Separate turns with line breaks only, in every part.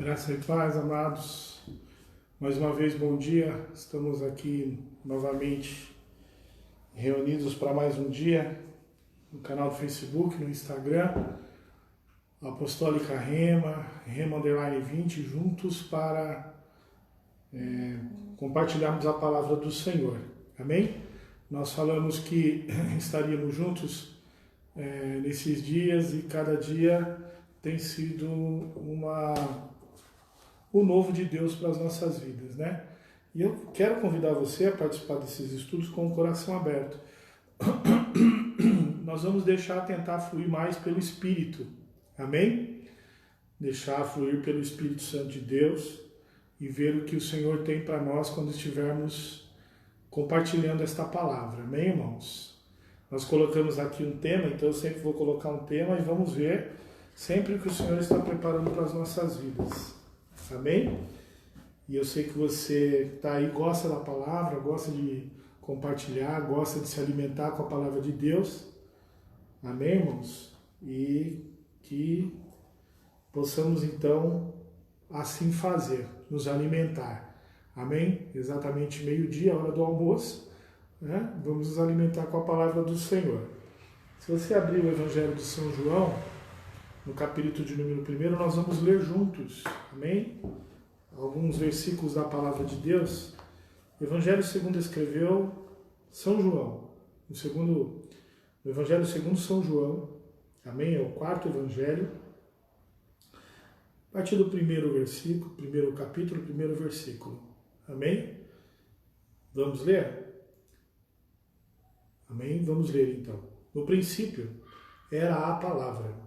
Graça e paz, amados. Mais uma vez, bom dia. Estamos aqui novamente reunidos para mais um dia no canal do Facebook, no Instagram, Apostólica Rema, Rema_20, juntos para compartilharmos a palavra do Senhor. Amém? Nós falamos que estaríamos juntos nesses dias e cada dia tem sido o novo de Deus para as nossas vidas, né? E eu quero convidar você a participar desses estudos com o coração aberto. Nós vamos tentar fluir mais pelo Espírito, amém? Deixar fluir pelo Espírito Santo de Deus e ver o que o Senhor tem para nós quando estivermos compartilhando esta palavra, amém, irmãos? Nós colocamos aqui um tema, então eu sempre vou colocar um tema e vamos ver sempre o que o Senhor está preparando para as nossas vidas. Amém? E eu sei que você está aí, gosta da palavra, gosta de compartilhar, gosta de se alimentar com a palavra de Deus. Amém, irmãos? E que possamos então assim fazer, nos alimentar. Amém? Exatamente meio-dia, hora do almoço, né? Vamos nos alimentar com a palavra do Senhor. Se você abrir o Evangelho de São João, no capítulo de número 1, nós vamos ler juntos, amém? Alguns versículos da palavra de Deus. O Evangelho segundo escreveu São João. O Evangelho segundo São João, amém? É o quarto Evangelho. A partir do primeiro versículo, primeiro capítulo, primeiro versículo, amém? Vamos ler? Amém? Vamos ler então. No princípio era a palavra.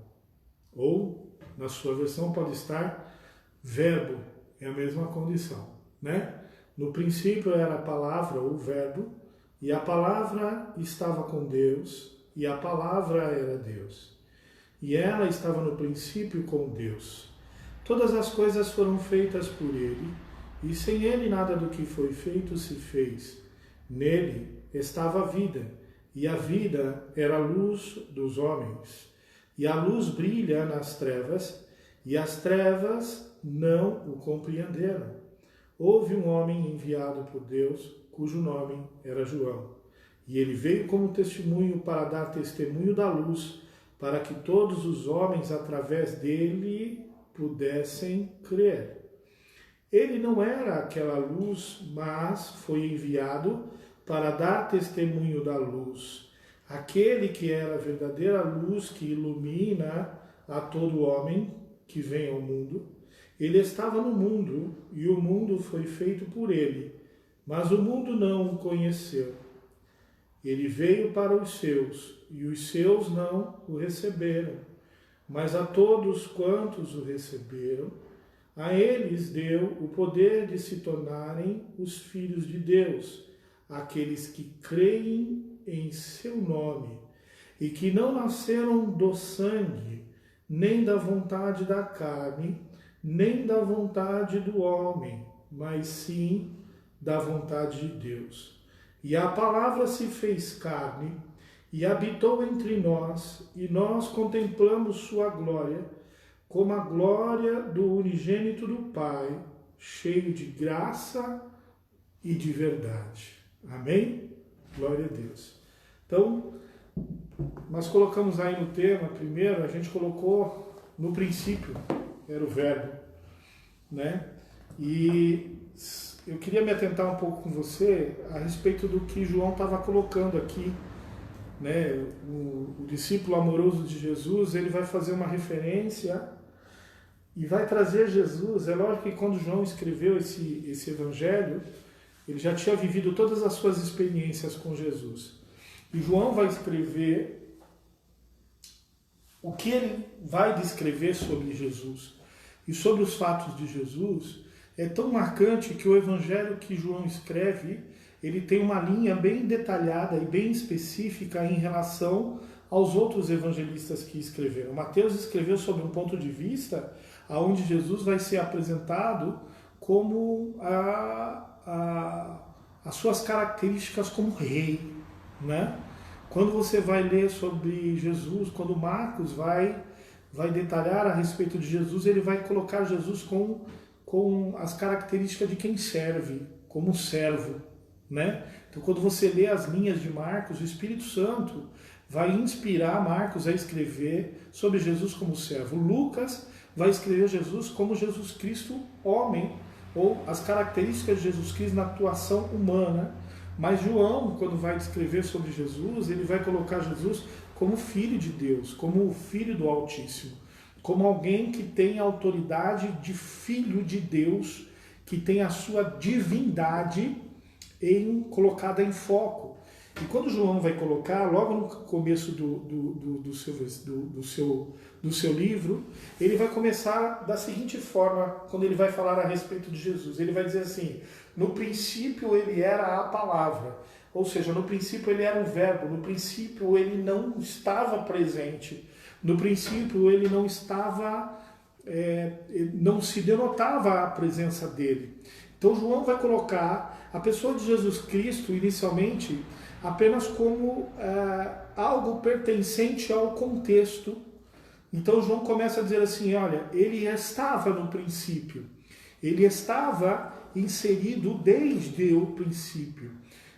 Ou, na sua versão, pode estar verbo, é a mesma condição, né? No princípio era a palavra, ou verbo, e a palavra estava com Deus, e a palavra era Deus. E ela estava no princípio com Deus. Todas as coisas foram feitas por Ele, e sem Ele nada do que foi feito se fez. Nele estava a vida, e a vida era a luz dos homens. E a luz brilha nas trevas, e as trevas não o compreenderam. Houve um homem enviado por Deus, cujo nome era João. E ele veio como testemunho para dar testemunho da luz, para que todos os homens, através dele, pudessem crer. Ele não era aquela luz, mas foi enviado para dar testemunho da luz. Aquele que era a verdadeira luz que ilumina a todo homem que vem ao mundo. Ele estava no mundo e o mundo foi feito por ele, mas o mundo não o conheceu. Ele veio para os seus e os seus não o receberam, mas a todos quantos o receberam, a eles deu o poder de se tornarem os filhos de Deus, aqueles que creem em seu nome, e que não nasceram do sangue, nem da vontade da carne, nem da vontade do homem, mas sim da vontade de Deus. E a palavra se fez carne, e habitou entre nós, e nós contemplamos sua glória, como a glória do unigênito do Pai, cheio de graça e de verdade. Amém? Glória a Deus. Então, nós colocamos aí no tema, primeiro, a gente colocou no princípio, era o verbo, né? E eu queria me atentar um pouco com você a respeito do que João estava colocando aqui, né? O discípulo amoroso de Jesus, ele vai fazer uma referência e vai trazer Jesus. É lógico que quando João escreveu esse evangelho, ele já tinha vivido todas as suas experiências com Jesus. E João vai escrever o que ele vai descrever sobre Jesus e sobre os fatos de Jesus. É tão marcante que o evangelho que João escreve, ele tem uma linha bem detalhada e bem específica em relação aos outros evangelistas que escreveram. Mateus escreveu sobre um ponto de vista onde Jesus vai ser apresentado como as suas características como rei, né? Quando você vai ler sobre Jesus, quando Marcos vai vai detalhar a respeito de Jesus, ele vai colocar Jesus com as características de quem serve, como um servo, né? Então, quando você lê as linhas de Marcos, o Espírito Santo vai inspirar Marcos a escrever sobre Jesus como servo. Lucas vai escrever Jesus como Jesus Cristo homem, ou as características de Jesus Cristo na atuação humana. Mas João, quando vai escrever sobre Jesus, ele vai colocar Jesus como filho de Deus, como o filho do Altíssimo, como alguém que tem a autoridade de filho de Deus, que tem a sua divindade colocada em foco. E quando João vai colocar, logo no começo do seu livro, ele vai começar da seguinte forma, quando ele vai falar a respeito de Jesus. Ele vai dizer assim: no princípio ele era a palavra, ou seja, no princípio ele era um verbo, no princípio ele não estava presente, no princípio ele não estava, não se denotava a presença dele. Então João vai colocar a pessoa de Jesus Cristo, inicialmente, apenas como algo pertencente ao contexto. Então João começa a dizer assim, olha, ele estava no princípio, ele estava inserido desde o princípio.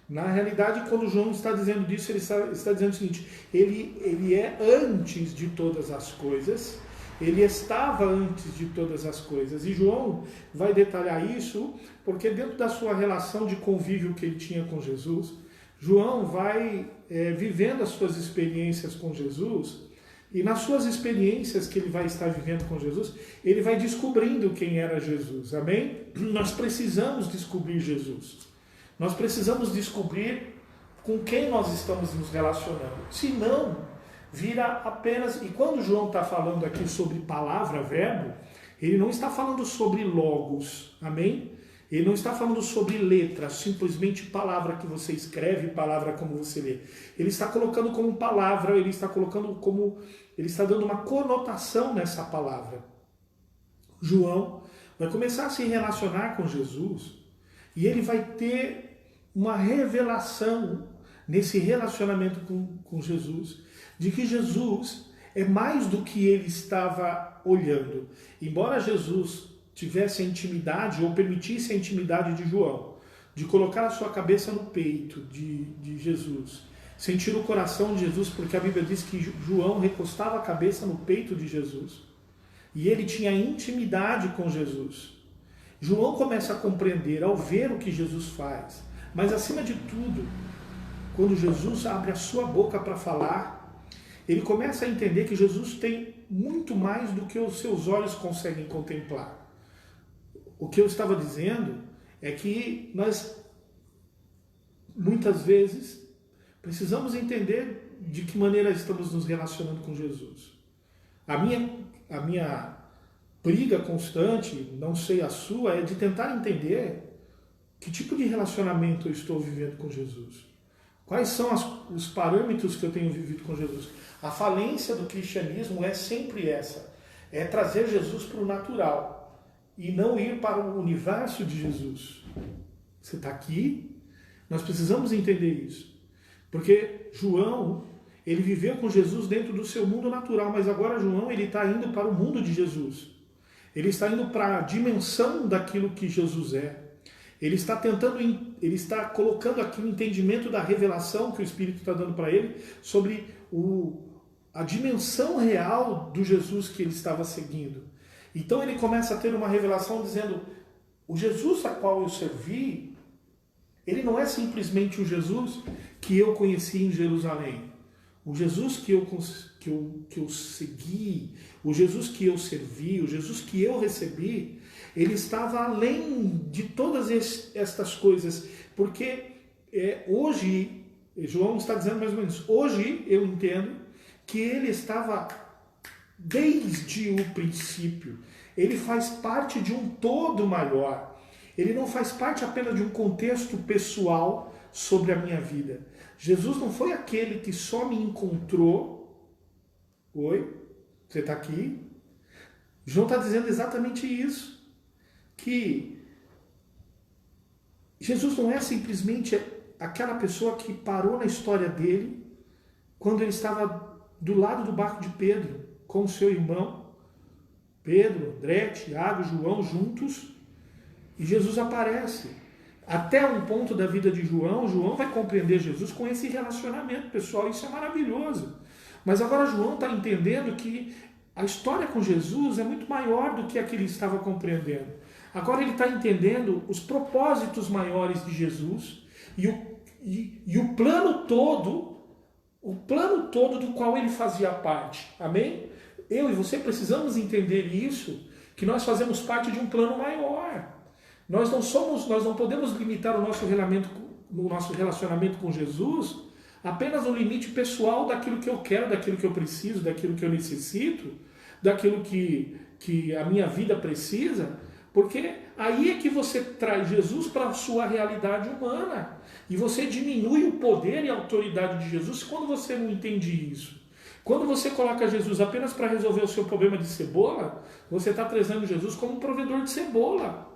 Na realidade, quando João está dizendo isso, ele está dizendo o seguinte: ele é antes de todas as coisas, ele estava antes de todas as coisas. E João vai detalhar isso, porque dentro da sua relação de convívio que ele tinha com Jesus, João vai vivendo as suas experiências com Jesus, e nas suas experiências que ele vai estar vivendo com Jesus, ele vai descobrindo quem era Jesus, amém? Nós precisamos descobrir Jesus. Nós precisamos descobrir com quem nós estamos nos relacionando. Senão, vira apenas... E quando João está falando aqui sobre palavra, verbo, ele não está falando sobre logos, amém? Ele não está falando sobre letra, simplesmente palavra que você escreve, palavra como você lê. Ele está colocando como palavra, ele está colocando como... Ele está dando uma conotação nessa palavra. João vai começar a se relacionar com Jesus e ele vai ter uma revelação nesse relacionamento com Jesus, de que Jesus é mais do que ele estava olhando. Embora Jesus tivesse a intimidade, ou permitisse a intimidade de João, de colocar a sua cabeça no peito de Jesus, sentir o coração de Jesus, porque a Bíblia diz que João recostava a cabeça no peito de Jesus, e ele tinha intimidade com Jesus. João começa a compreender ao ver o que Jesus faz, mas acima de tudo, quando Jesus abre a sua boca para falar, ele começa a entender que Jesus tem muito mais do que os seus olhos conseguem contemplar. O que eu estava dizendo é que nós, muitas vezes, precisamos entender de que maneira estamos nos relacionando com Jesus. A minha briga constante, não sei a sua, é de tentar entender que tipo de relacionamento eu estou vivendo com Jesus. Quais são os parâmetros que eu tenho vivido com Jesus? A falência do cristianismo é sempre essa. É trazer Jesus para o natural e não ir para o universo de Jesus. Você está aqui? Nós precisamos entender isso. Porque João, ele viveu com Jesus dentro do seu mundo natural, mas agora João, ele está indo para o mundo de Jesus. Ele está indo para a dimensão daquilo que Jesus é. Ele está colocando aqui o entendimento da revelação que o Espírito está dando para ele sobre a dimensão real do Jesus que ele estava seguindo. Então ele começa a ter uma revelação dizendo: o Jesus a qual eu servi, ele não é simplesmente o Jesus que eu conheci em Jerusalém. O Jesus que eu segui, o Jesus que eu servi, o Jesus que eu recebi, ele estava além de todas estas coisas. Porque hoje, João está dizendo mais ou menos, hoje eu entendo que ele estava desde o princípio. Ele faz parte de um todo maior. Ele não faz parte apenas de um contexto pessoal sobre a minha vida. Jesus não foi aquele que só me encontrou. Oi? Você está aqui? João está dizendo exatamente isso. Que Jesus não é simplesmente aquela pessoa que parou na história dele quando ele estava do lado do barco de Pedro. com o seu irmão, Pedro, André, Tiago, João, juntos, e Jesus aparece. Até um ponto da vida de João, João vai compreender Jesus com esse relacionamento pessoal, isso é maravilhoso. Mas agora João está entendendo que a história com Jesus é muito maior do que a que ele estava compreendendo. Agora ele está entendendo os propósitos maiores de Jesus e o plano todo do qual ele fazia parte. Amém? Eu e você precisamos entender isso, que nós fazemos parte de um plano maior. Nós não podemos limitar o nosso relacionamento com Jesus apenas no limite pessoal daquilo que eu quero, daquilo que eu preciso, daquilo que eu necessito, daquilo que a minha vida precisa, porque aí é que você traz Jesus para a sua realidade humana e você diminui o poder e a autoridade de Jesus quando você não entende isso. Quando você coloca Jesus apenas para resolver o seu problema de cebola, você está trazendo Jesus como um provedor de cebola.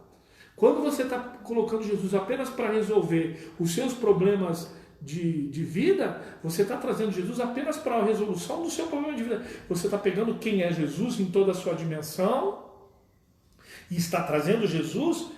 Quando você está colocando Jesus apenas para resolver os seus problemas de vida, você está trazendo Jesus apenas para a resolução do seu problema de vida. Você está pegando quem é Jesus em toda a sua dimensão e está trazendo Jesus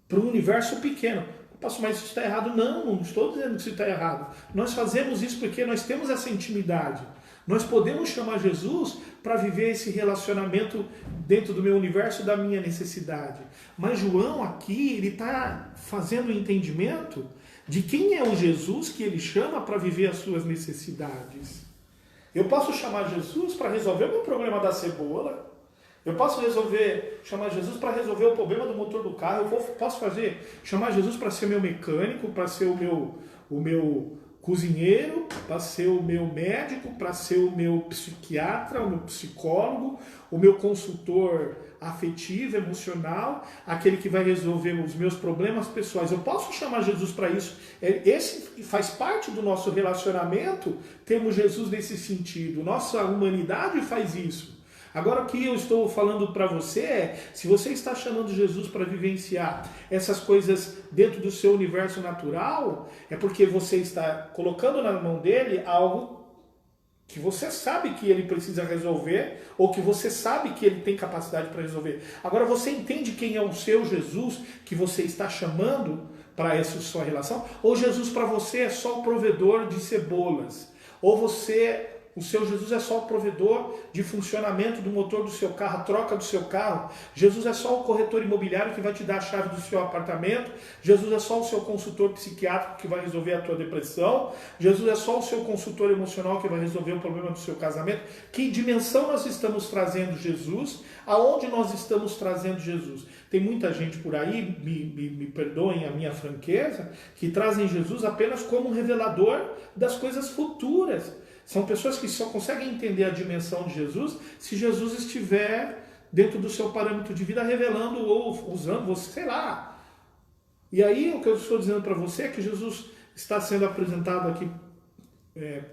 para um universo pequeno. Pastor, mas isso está errado? Não estou dizendo que isso está errado. Nós fazemos isso porque nós temos essa intimidade. Nós podemos chamar Jesus para viver esse relacionamento dentro do meu universo, da minha necessidade. Mas João aqui, ele está fazendo o entendimento de quem é o Jesus que ele chama para viver as suas necessidades. Eu posso chamar Jesus para resolver o meu problema da cebola. Eu posso chamar Jesus para resolver o problema do motor do carro. Eu posso chamar Jesus para ser meu mecânico, para ser o meu cozinheiro, para ser o meu médico, para ser o meu psiquiatra, o meu psicólogo, o meu consultor afetivo, emocional, aquele que vai resolver os meus problemas pessoais. Eu posso chamar Jesus para isso. Esse faz parte do nosso relacionamento, temos Jesus nesse sentido. Nossa humanidade faz isso. Agora o que eu estou falando para você é, se você está chamando Jesus para vivenciar essas coisas dentro do seu universo natural, é porque você está colocando na mão dele algo que você sabe que ele precisa resolver, ou que você sabe que ele tem capacidade para resolver. Agora você entende quem é o seu Jesus que você está chamando para essa sua relação? Ou Jesus para você é só o provedor de cebolas? Ou o seu Jesus é só o provedor de funcionamento do motor do seu carro, a troca do seu carro. Jesus é só o corretor imobiliário que vai te dar a chave do seu apartamento. Jesus é só o seu consultor psiquiátrico que vai resolver a tua depressão. Jesus é só o seu consultor emocional que vai resolver o problema do seu casamento. Que dimensão nós estamos trazendo Jesus? Aonde nós estamos trazendo Jesus? Tem muita gente por aí, me perdoem a minha franqueza, que trazem Jesus apenas como um revelador das coisas futuras. São pessoas que só conseguem entender a dimensão de Jesus se Jesus estiver dentro do seu parâmetro de vida revelando ou usando você, sei lá. E aí o que eu estou dizendo para você é que Jesus está sendo apresentado aqui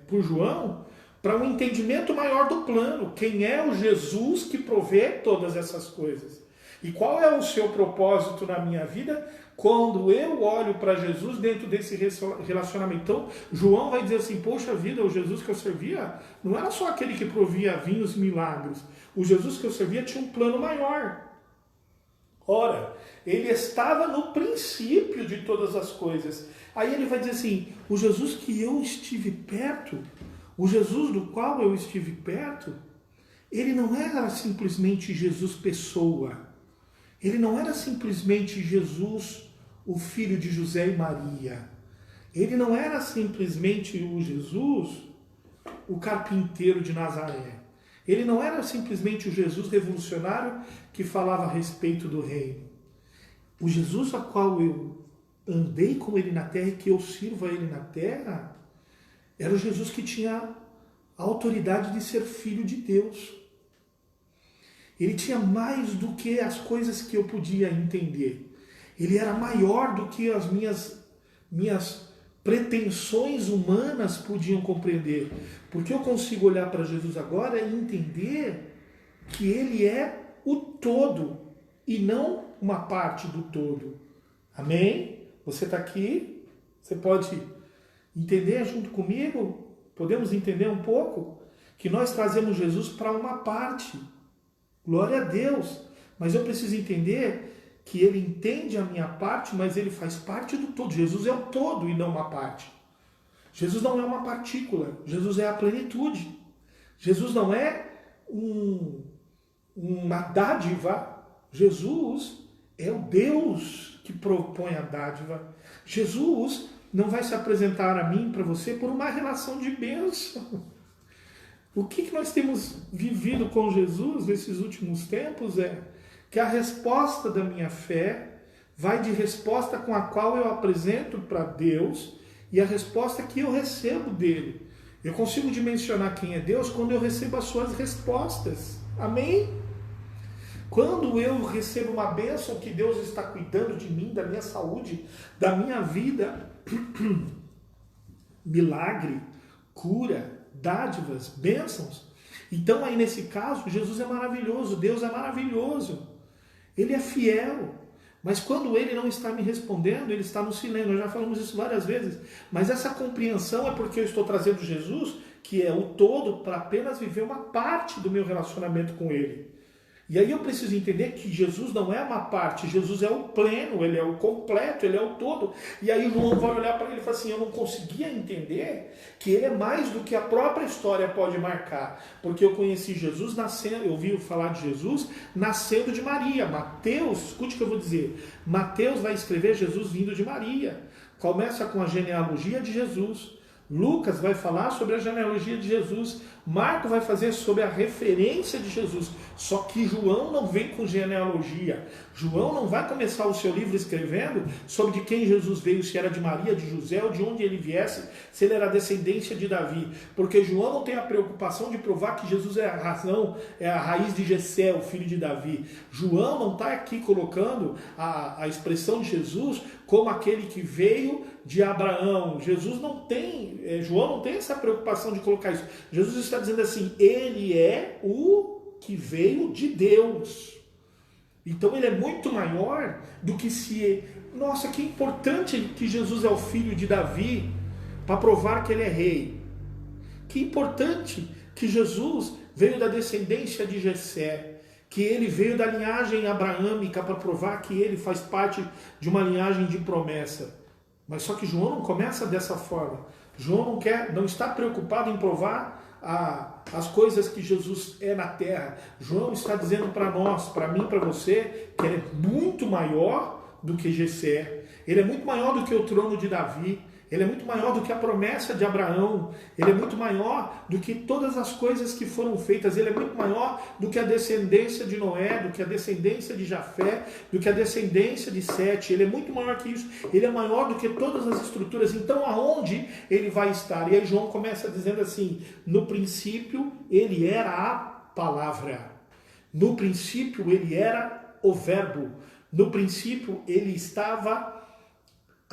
por João para um entendimento maior do plano. Quem é o Jesus que provê todas essas coisas? E qual é o seu propósito na minha vida quando eu olho para Jesus dentro desse relacionamento? Então, João vai dizer assim, poxa vida, o Jesus que eu servia não era só aquele que provia vinhos e milagres. O Jesus que eu servia tinha um plano maior. Ora, ele estava no princípio de todas as coisas. Aí ele vai dizer assim, o Jesus que eu estive perto, o Jesus do qual eu estive perto, ele não era simplesmente Jesus pessoa. Ele não era simplesmente Jesus, o filho de José e Maria. Ele não era simplesmente o Jesus, o carpinteiro de Nazaré. Ele não era simplesmente o Jesus revolucionário que falava a respeito do reino. O Jesus a qual eu andei com ele na terra e que eu sirvo a ele na terra, era o Jesus que tinha a autoridade de ser filho de Deus. Ele tinha mais do que as coisas que eu podia entender. Ele era maior do que as minhas pretensões humanas podiam compreender. Porque eu consigo olhar para Jesus agora e entender que ele é o todo e não uma parte do todo. Amém? Você está aqui? Você pode entender junto comigo? Podemos entender um pouco? que nós trazemos Jesus para uma parte. Glória a Deus. Mas eu preciso entender que ele entende a minha parte, mas ele faz parte do todo. Jesus é o todo e não uma parte. Jesus não é uma partícula. Jesus é a plenitude. Jesus não é uma dádiva. Jesus é o Deus que propõe a dádiva. Jesus não vai se apresentar a mim, para você, por uma relação de bênção. O que nós temos vivido com Jesus nesses últimos tempos é que a resposta da minha fé vai de resposta com a qual eu apresento para Deus e a resposta que eu recebo dele. Eu consigo dimensionar quem é Deus quando eu recebo as suas respostas. Amém? Quando eu recebo uma bênção que Deus está cuidando de mim, da minha saúde, da minha vida, milagre, cura, dádivas, bênçãos. Então aí nesse caso, Jesus é maravilhoso, Deus é maravilhoso. Ele é fiel. Mas quando ele não está me respondendo, ele está no silêncio. Nós já falamos isso várias vezes. Mas essa compreensão é porque eu estou trazendo Jesus, que é o todo, para apenas viver uma parte do meu relacionamento com ele. E aí eu preciso entender que Jesus não é uma parte, Jesus é o pleno, ele é o completo, ele é o todo. E aí João vai olhar para ele e falar assim, eu não conseguia entender que ele é mais do que a própria história pode marcar. Porque eu conheci Jesus nascendo, eu ouvi falar de Jesus nascendo de Maria. Mateus, escute o que eu vou dizer, Mateus vai escrever Jesus vindo de Maria. Começa com a genealogia de Jesus. Lucas vai falar sobre a genealogia de Jesus. Marcos vai fazer sobre a referência de Jesus. Só que João não vem com genealogia. João não vai começar o seu livro escrevendo sobre de quem Jesus veio, se era de Maria, de José ou de onde ele viesse, se ele era descendência de Davi. Porque João não tem a preocupação de provar que Jesus é a razão, é a raiz de Jessé, o filho de Davi. João não está aqui colocando a expressão de Jesus como aquele que veio de Abraão. Jesus não tem, João não tem essa preocupação de colocar isso. Jesus está dizendo assim, ele é o que veio de Deus. Então ele é muito maior do que se... Nossa, que importante que Jesus é o filho de Davi para provar que ele é rei. Que importante que Jesus veio da descendência de Jessé, que ele veio da linhagem abraâmica para provar que ele faz parte de uma linhagem de promessa. Mas só que João não começa dessa forma. João não está preocupado em provar as coisas que Jesus é na terra. João está dizendo para nós, para mim, para você, que ele é muito maior do que Jessé. Ele é muito maior do que o trono de Davi. Ele é muito maior do que a promessa de Abraão. Ele é muito maior do que todas as coisas que foram feitas. Ele é muito maior do que a descendência de Noé, do que a descendência de Jafé, do que a descendência de Sete. Ele é muito maior que isso. Ele é maior do que todas as estruturas. Então, aonde ele vai estar? E aí João começa dizendo assim, no princípio, ele era a palavra. No princípio, ele era o verbo. No princípio, ele estava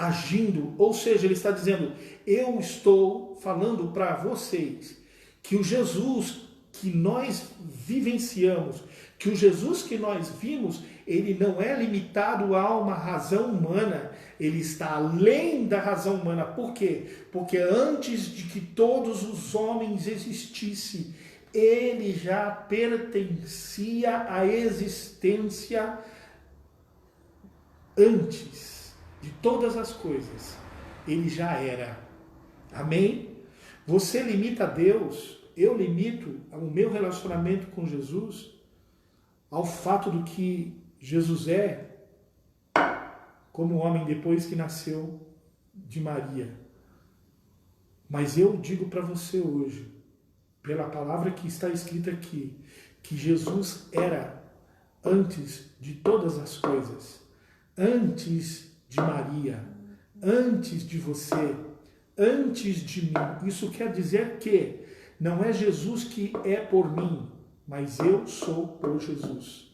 agindo, ou seja, ele está dizendo, eu estou falando para vocês que o Jesus que nós vivenciamos, que o Jesus que nós vimos, ele não é limitado a uma razão humana, ele está além da razão humana. Por quê? Porque antes de que todos os homens existissem, ele já pertencia à existência antes de todas as coisas, ele já era. Amém? Você limita a Deus, eu limito o meu relacionamento com Jesus ao fato do que Jesus é como homem depois que nasceu de Maria. Mas eu digo para você hoje, pela palavra que está escrita aqui, que Jesus era antes de todas as coisas, antes de Maria, antes de você, antes de mim. Isso quer dizer que não é Jesus que é por mim, mas eu sou por Jesus.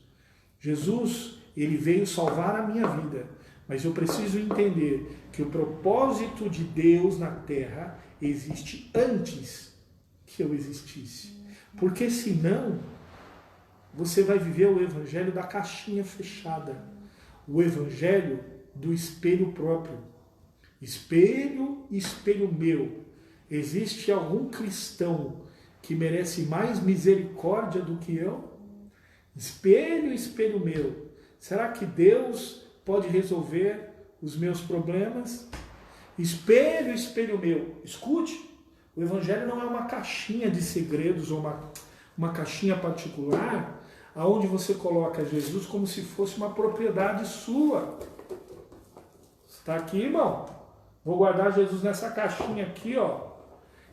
Jesus, ele veio salvar a minha vida, mas eu preciso entender que o propósito de Deus na terra existe antes que eu existisse. Porque senão, você vai viver o evangelho da caixinha fechada, o evangelho do espelho próprio. Espelho, espelho meu. Existe algum cristão que merece mais misericórdia do que eu? Espelho, espelho meu, será que Deus pode resolver os meus problemas? Espelho, espelho meu, escute, o Evangelho não é uma caixinha de segredos ou uma caixinha particular aonde você coloca Jesus como se fosse uma propriedade sua. Está aqui, irmão? Vou guardar Jesus nessa caixinha aqui, ó.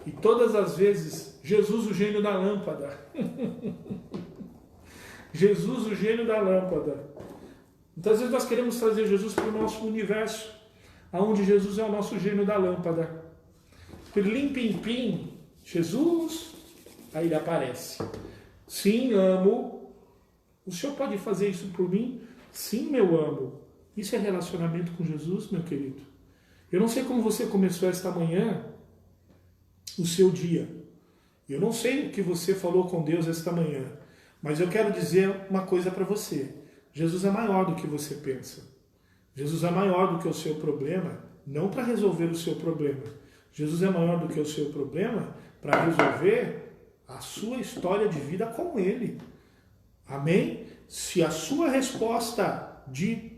E todas as vezes, Jesus, o gênio da lâmpada. Jesus, o gênio da lâmpada. Muitas vezes nós queremos trazer Jesus para o nosso universo, aonde Jesus é o nosso gênio da lâmpada. Pirlim, pim, pim, Jesus, aí ele aparece. Sim, amo. O Senhor pode fazer isso por mim? Sim, meu amo. Isso é relacionamento com Jesus, meu querido. Eu não sei como você começou esta manhã, o seu dia. Eu não sei o que você falou com Deus esta manhã, mas eu quero dizer uma coisa para você. Jesus é maior do que você pensa. Jesus é maior do que o seu problema, não para resolver o seu problema. Jesus é maior do que o seu problema para resolver a sua história de vida com Ele. Amém? Se a sua resposta de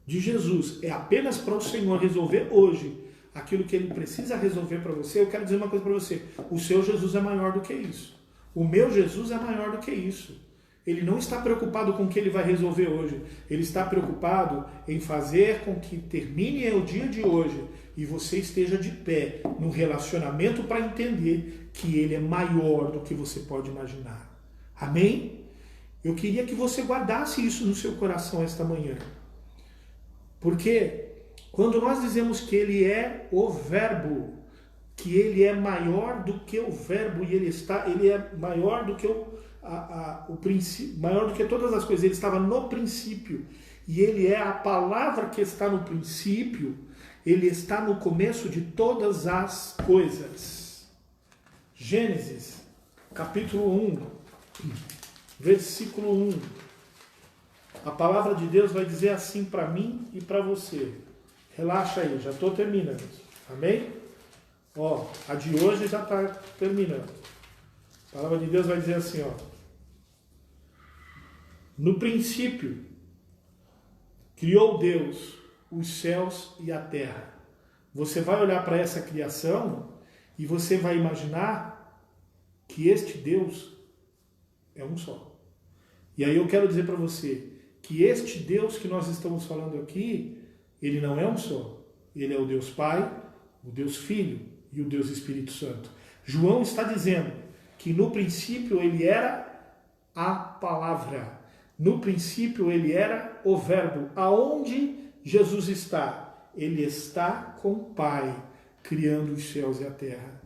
Jesus é apenas para o Senhor resolver hoje aquilo que Ele precisa resolver para você, eu quero dizer uma coisa para você. O seu Jesus é maior do que isso. O meu Jesus é maior do que isso. Ele não está preocupado com o que ele vai resolver hoje. Ele está preocupado em fazer com que termine o dia de hoje e você esteja de pé no relacionamento para entender que ele é maior do que você pode imaginar. Amém? Eu queria que você guardasse isso no seu coração esta manhã. Porque quando nós dizemos que ele é o Verbo, que ele é maior do que o Verbo e ele é maior do que o princípio, maior do que todas as coisas, ele estava no princípio e ele é a palavra que está no princípio, ele está no começo de todas as coisas. Gênesis, capítulo 1, versículo 1. A palavra de Deus vai dizer assim para mim e para você. Relaxa aí, já estou terminando. Amém? Ó, a de hoje já está terminando. A palavra de Deus vai dizer assim, ó. No princípio, criou Deus os céus e a terra. Você vai olhar para essa criação e você vai imaginar que este Deus é um só. E aí eu quero dizer para você que este Deus que nós estamos falando aqui, ele não é um só. Ele é o Deus Pai, o Deus Filho e o Deus Espírito Santo. João está dizendo que no princípio ele era a palavra. No princípio ele era o Verbo. Aonde Jesus está? Ele está com o Pai, criando os céus e a terra.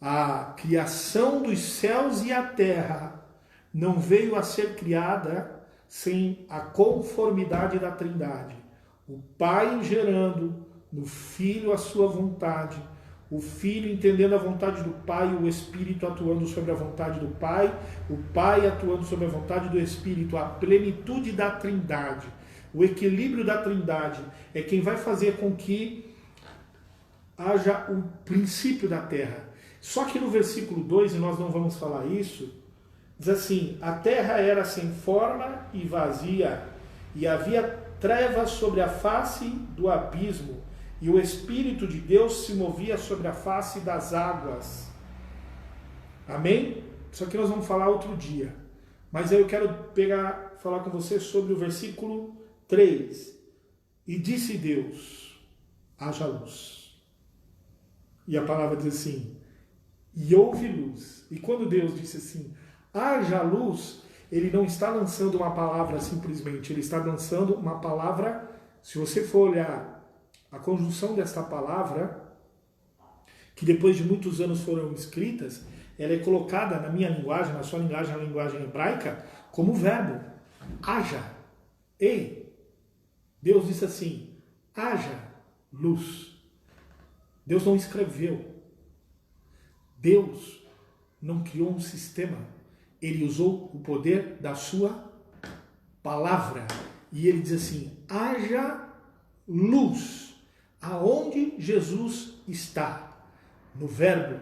A criação dos céus e a terra não veio a ser criada sem a conformidade da Trindade. O Pai gerando no Filho a sua vontade, o Filho entendendo a vontade do Pai, o Espírito atuando sobre a vontade do Pai, o Pai atuando sobre a vontade do Espírito, a plenitude da Trindade, o equilíbrio da Trindade é quem vai fazer com que haja o princípio da terra. Só que no versículo 2, e nós não vamos falar isso, diz assim, a terra era sem forma e vazia, e havia trevas sobre a face do abismo, e o Espírito de Deus se movia sobre a face das águas. Amém? Isso aqui nós vamos falar outro dia. Mas aí eu quero falar com você sobre o versículo 3. E disse Deus, haja luz. E a palavra diz assim, e houve luz. E quando Deus disse assim, haja luz, ele não está lançando uma palavra simplesmente, ele está lançando uma palavra, se você for olhar a conjunção desta palavra, que depois de muitos anos foram escritas, ela é colocada na minha linguagem, na sua linguagem, na linguagem hebraica, como verbo. Haja. Ei, Deus disse assim, haja luz. Deus não escreveu. Deus não criou um sistema. Ele usou o poder da sua palavra. E ele diz assim, haja luz. Aonde Jesus está? No verbo,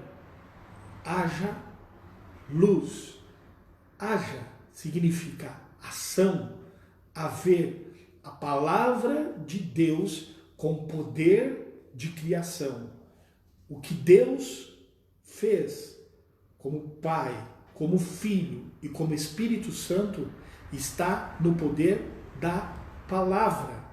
haja luz. Haja significa ação, haver, a palavra de Deus com poder de criação. O que Deus fez como Pai, como Filho e como Espírito Santo está no poder da palavra.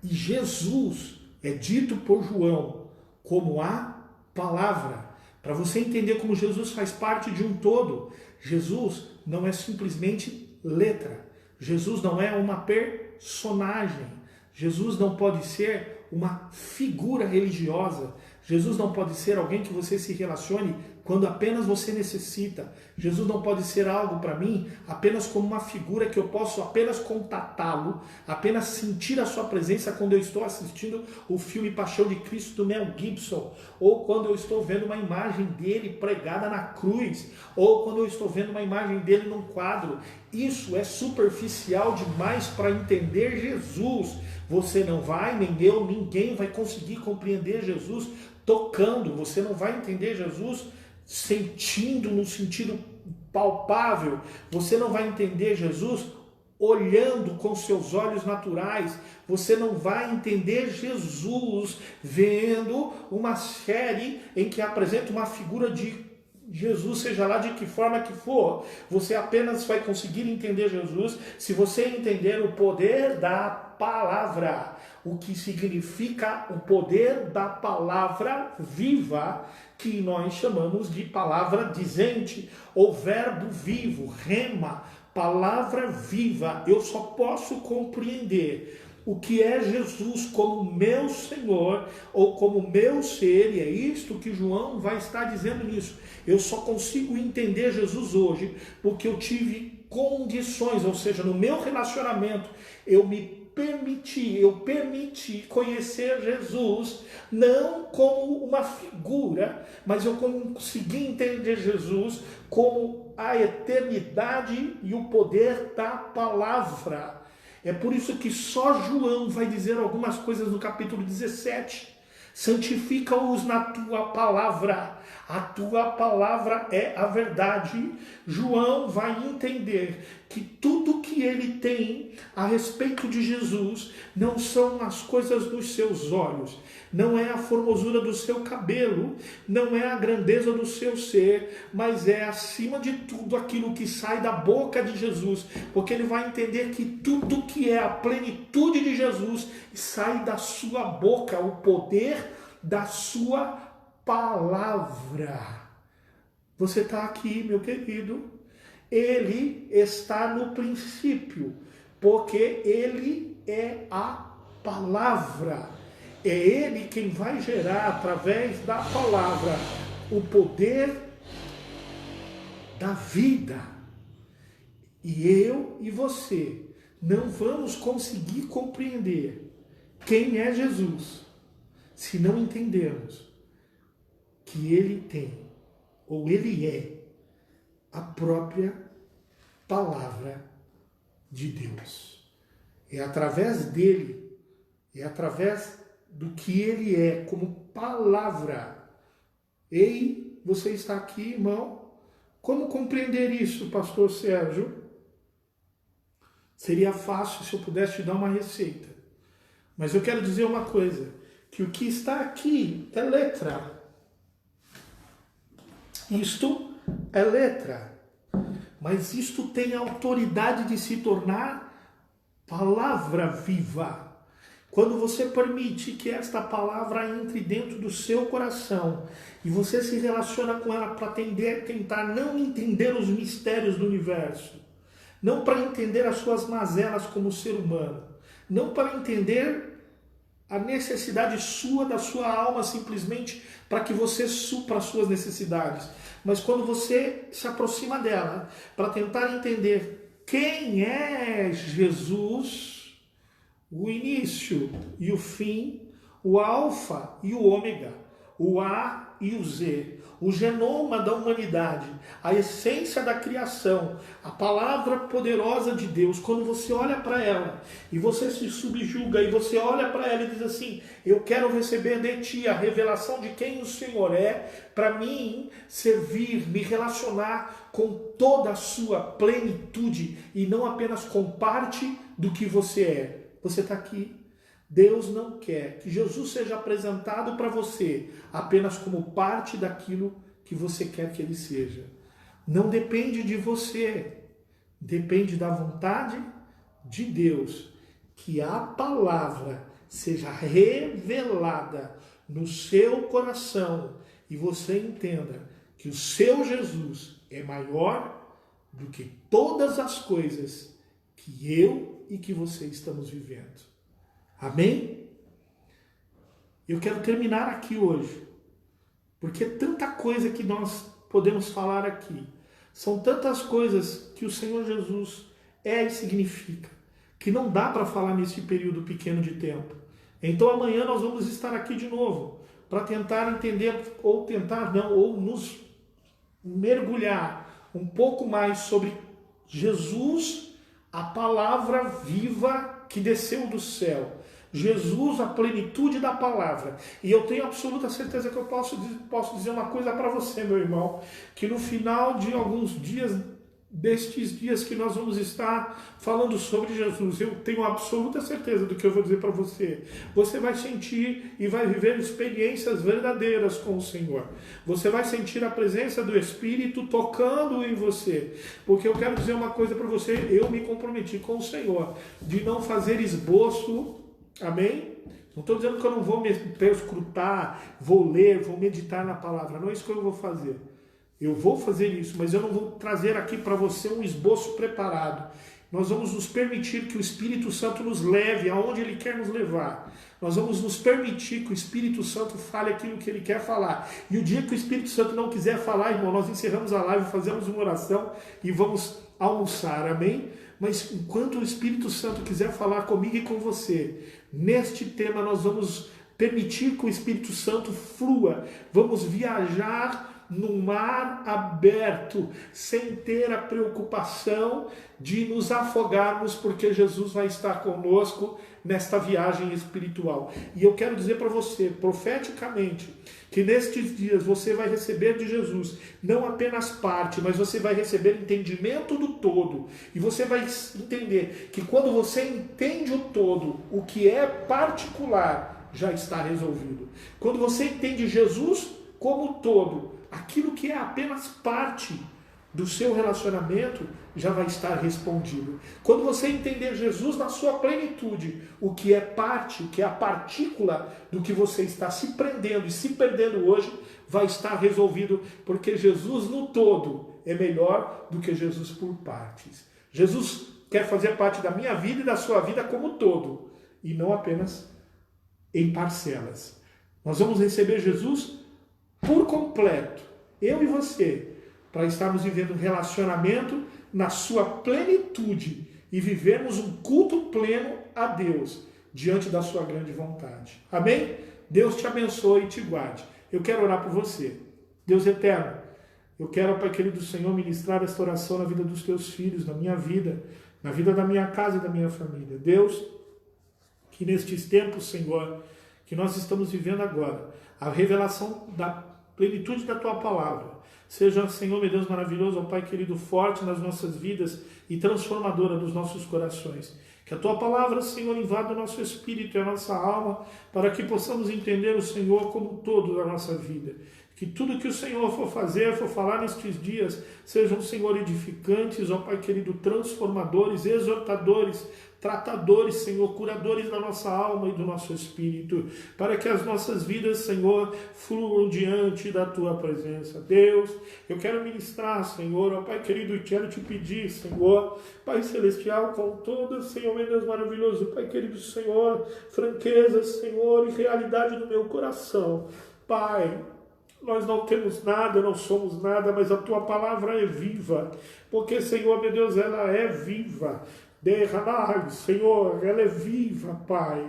E Jesus é dito por João como a palavra. Para você entender como Jesus faz parte de um todo, Jesus não é simplesmente letra. Jesus não é uma personagem. Jesus não pode ser uma figura religiosa. Jesus não pode ser alguém que você se relacione quando apenas você necessita. Jesus não pode ser algo para mim apenas como uma figura que eu posso apenas contatá-lo, apenas sentir a sua presença quando eu estou assistindo o filme Paixão de Cristo do Mel Gibson, ou quando eu estou vendo uma imagem dele pregada na cruz, ou quando eu estou vendo uma imagem dele num quadro. Isso é superficial demais para entender Jesus. Você não vai, nem eu, ninguém vai conseguir compreender Jesus tocando. Você não vai entender Jesus sentindo no sentido palpável. Você não vai entender Jesus olhando com seus olhos naturais. Você não vai entender Jesus vendo uma série em que apresenta uma figura de Jesus, seja lá de que forma que for. Você apenas vai conseguir entender Jesus se você entender o poder da palavra, o que significa o poder da palavra viva, que nós chamamos de palavra dizente, ou verbo vivo, rema, palavra viva. Eu só posso compreender o que é Jesus como meu Senhor ou como meu ser, e é isto que João vai estar dizendo nisso. Eu só consigo entender Jesus hoje porque eu tive condições, ou seja, no meu relacionamento, eu permiti conhecer Jesus, não como uma figura, mas eu consegui entender Jesus como a eternidade e o poder da palavra. É por isso que só João vai dizer algumas coisas no capítulo 17. Santifica-os na tua palavra. A tua palavra é a verdade. João vai entender que tudo que ele tem a respeito de Jesus não são as coisas dos seus olhos, não é a formosura do seu cabelo, não é a grandeza do seu ser, mas é acima de tudo aquilo que sai da boca de Jesus, porque ele vai entender que tudo que é a plenitude de Jesus sai da sua boca, o poder da sua palavra. Você está aqui, meu querido. Ele está no princípio, porque ele é a palavra. É ele quem vai gerar, através da palavra, o poder da vida. E eu e você não vamos conseguir compreender quem é Jesus se não entendermos que ele tem, ou ele é, a própria palavra de Deus. É através dele, é através do que ele é como palavra. Ei, você está aqui, irmão? Como compreender isso, pastor Sérgio? Seria fácil se eu pudesse te dar uma receita. Mas eu quero dizer uma coisa, que o que está aqui é letra. Isto é letra. Mas isto tem a autoridade de se tornar palavra viva. Quando você permite que esta palavra entre dentro do seu coração e você se relaciona com ela para tentar não entender os mistérios do universo, não para entender as suas mazelas como ser humano, não para entender a necessidade sua, da sua alma, simplesmente para que você supra as suas necessidades, mas quando você se aproxima dela para tentar entender quem é Jesus, o início e o fim, o alfa e o ômega, o A e o Z, o genoma da humanidade, a essência da criação, a palavra poderosa de Deus, quando você olha para ela e você se subjuga e você olha para ela e diz assim: eu quero receber de ti a revelação de quem o Senhor é, para mim servir, me relacionar com toda a sua plenitude e não apenas com parte do que você é. Você está aqui. Deus não quer que Jesus seja apresentado para você apenas como parte daquilo que você quer que ele seja. Não depende de você, depende da vontade de Deus, que a palavra seja revelada no seu coração e você entenda que o seu Jesus é maior do que todas as coisas que eu e que você estamos vivendo. Amém? Eu quero terminar aqui hoje, porque é tanta coisa que nós podemos falar aqui. São tantas coisas que o Senhor Jesus é e significa, que não dá para falar nesse período pequeno de tempo. Então amanhã nós vamos estar aqui de novo, para tentar entender, ou nos mergulhar um pouco mais sobre Jesus, a palavra viva que desceu do céu. Jesus, a plenitude da palavra. E eu tenho absoluta certeza que eu posso dizer uma coisa para você, meu irmão, que no final de alguns dias, destes dias que nós vamos estar falando sobre Jesus, eu tenho absoluta certeza do que eu vou dizer para você. Você vai sentir e vai viver experiências verdadeiras com o Senhor. Você vai sentir a presença do Espírito tocando em você. Porque eu quero dizer uma coisa para você, eu me comprometi com o Senhor de não fazer esboço. Amém? Não estou dizendo que eu não vou me perscrutar, vou ler, vou meditar na palavra. Não é isso que eu vou fazer. Eu vou fazer isso, mas eu não vou trazer aqui para você um esboço preparado. Nós vamos nos permitir que o Espírito Santo nos leve aonde Ele quer nos levar. Nós vamos nos permitir que o Espírito Santo fale aquilo que Ele quer falar. E o dia que o Espírito Santo não quiser falar, irmão, nós encerramos a live, fazemos uma oração e vamos almoçar. Amém? Mas enquanto o Espírito Santo quiser falar comigo e com você, neste tema nós vamos permitir que o Espírito Santo flua. Vamos viajar no mar aberto, sem ter a preocupação de nos afogarmos, porque Jesus vai estar conosco nesta viagem espiritual. E eu quero dizer para você, profeticamente, que nestes dias você vai receber de Jesus não apenas parte, mas você vai receber entendimento do todo. E você vai entender que quando você entende o todo, o que é particular já está resolvido. Quando você entende Jesus como todo, aquilo que é apenas parte do seu relacionamento já vai estar respondido. Quando você entender Jesus na sua plenitude, o que é parte, o que é a partícula do que você está se prendendo e se perdendo hoje, vai estar resolvido, porque Jesus no todo é melhor do que Jesus por partes. Jesus quer fazer parte da minha vida e da sua vida como todo, e não apenas em parcelas. Nós vamos receber Jesus por completo, eu e você, para estarmos vivendo um relacionamento na sua plenitude e vivermos um culto pleno a Deus, diante da sua grande vontade. Amém? Deus te abençoe e te guarde. Eu quero orar por você. Deus eterno, eu quero, Pai querido Senhor, ministrar esta oração na vida dos teus filhos, na minha vida, na vida da minha casa e da minha família. Deus, que nestes tempos, Senhor, que nós estamos vivendo agora, a revelação da plenitude da tua palavra seja, Senhor, meu Deus maravilhoso, ó Pai querido, forte nas nossas vidas e transformadora dos nossos corações. Que a tua palavra, Senhor, invada o nosso espírito e a nossa alma, para que possamos entender o Senhor como todo da nossa vida. Que tudo que o Senhor for fazer, for falar nestes dias, sejam, Senhor, edificantes, ó Pai querido, transformadores, exortadores, tratadores, Senhor, curadores da nossa alma e do nosso espírito, para que as nossas vidas, Senhor, fluam diante da tua presença. Deus, eu quero ministrar, Senhor, ó Pai querido, e quero te pedir, Senhor, Pai celestial, com todo, Senhor, meu Deus maravilhoso, Pai querido, Senhor, franqueza, Senhor, e realidade do meu coração. Pai, nós não temos nada, não somos nada, mas a tua palavra é viva, porque, Senhor, meu Deus, ela é viva. derramar, Senhor, ela é viva, Pai,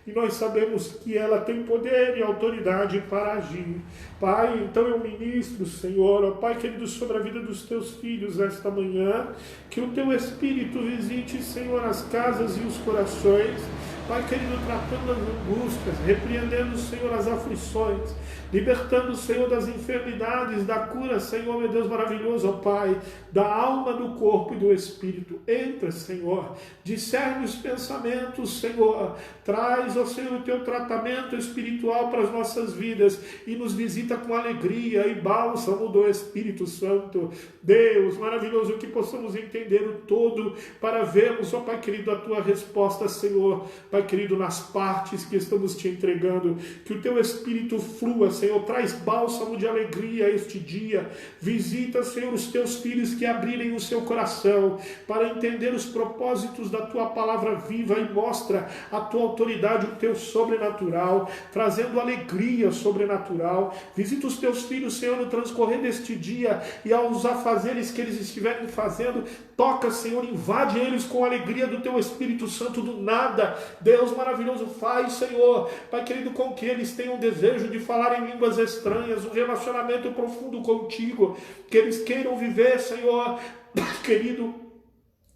e nós sabemos que ela tem poder e autoridade para agir. Pai, então eu ministro, Senhor, ó Pai querido, sobre a vida dos teus filhos esta manhã, que o teu Espírito visite, Senhor, as casas e os corações, Pai querido, tratando as angústias, repreendendo, Senhor, as aflições, libertando, Senhor, das enfermidades, da cura, Senhor, meu Deus maravilhoso, ó Pai, da alma, do corpo e do Espírito. Entra, Senhor, discerne os pensamentos, Senhor, traz, ó Senhor, o teu tratamento espiritual para as nossas vidas e nos visita com alegria e bálsamo do Espírito Santo. Deus maravilhoso, que possamos entender o todo para vermos, ó Pai querido, a tua resposta, Senhor, Pai querido, nas partes que estamos te entregando, que o teu Espírito flua, Senhor, traz bálsamo de alegria a este dia, visita, Senhor, os teus filhos que abrirem o seu coração para entender os propósitos da tua palavra viva e mostra a tua autoridade, o teu sobrenatural, trazendo alegria sobrenatural. Visita os teus filhos, Senhor, no transcorrer deste dia e aos afazeres que eles estiverem fazendo, toca, Senhor, invade eles com a alegria do teu Espírito Santo do nada. Deus maravilhoso, faz, Senhor, Pai querido, com que eles tenham desejo de falar em línguas estranhas, um relacionamento profundo contigo, que eles queiram viver, Senhor, querido,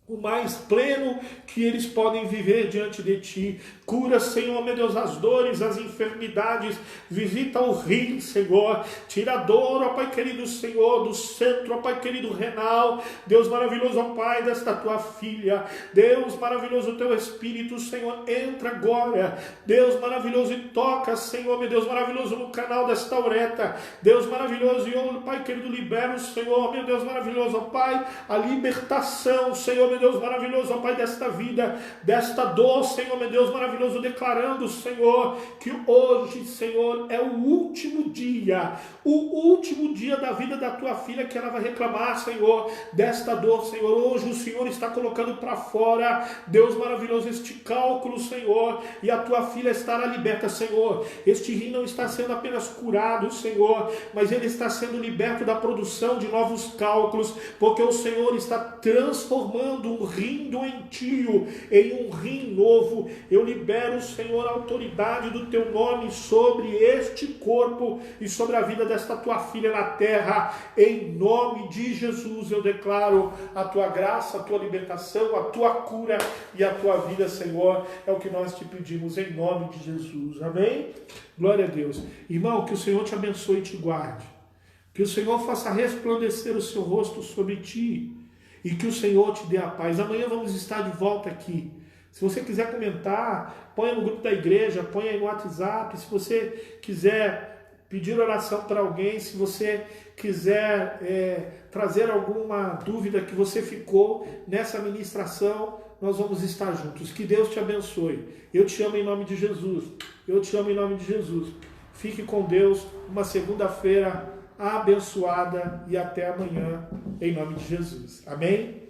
o mais pleno que eles podem viver diante de Ti. Cura, Senhor, meu Deus, as dores, as enfermidades. Visita o rim, Senhor. Tira a dor, ó Pai querido, Senhor, do centro, ó Pai querido, renal. Deus maravilhoso, ó Pai, desta Tua filha. Deus maravilhoso, o Teu Espírito, Senhor, entra agora. Deus maravilhoso, e toca, Senhor, meu Deus maravilhoso, no canal desta ureta. Deus maravilhoso, e eu, Pai querido, libero, Senhor, meu Deus maravilhoso, ó Pai, a libertação, Senhor, meu Deus maravilhoso, ó Pai, desta vida, desta dor, Senhor, meu Deus maravilhoso, declarando, Senhor, que hoje, Senhor, é o último dia da vida da tua filha, que ela vai reclamar, Senhor, desta dor, Senhor. Hoje o Senhor está colocando para fora, Deus maravilhoso, este cálculo, Senhor, e a tua filha estará liberta, Senhor. Este rim não está sendo apenas curado, Senhor, mas ele está sendo liberto da produção de novos cálculos, porque o Senhor está transformando um rim doentio em um rim novo. Eu libero, Senhor, a autoridade do teu nome sobre este corpo e sobre a vida desta tua filha na terra. Em nome de Jesus eu declaro a tua graça, a tua libertação, a tua cura e a tua vida, Senhor. É o que nós te pedimos em nome de Jesus. Amém? Glória a Deus. Irmão, que o Senhor te abençoe e te guarde. Que o Senhor faça resplandecer o seu rosto sobre ti. E que o Senhor te dê a paz. Amanhã vamos estar de volta aqui. Se você quiser comentar, ponha no grupo da igreja, ponha aí no WhatsApp. Se você quiser pedir oração para alguém, se você quiser trazer alguma dúvida que você ficou nessa ministração, nós vamos estar juntos. Que Deus te abençoe. Eu te amo em nome de Jesus. Eu te amo em nome de Jesus. Fique com Deus. Uma segunda-feira abençoada e até amanhã, em nome de Jesus. Amém?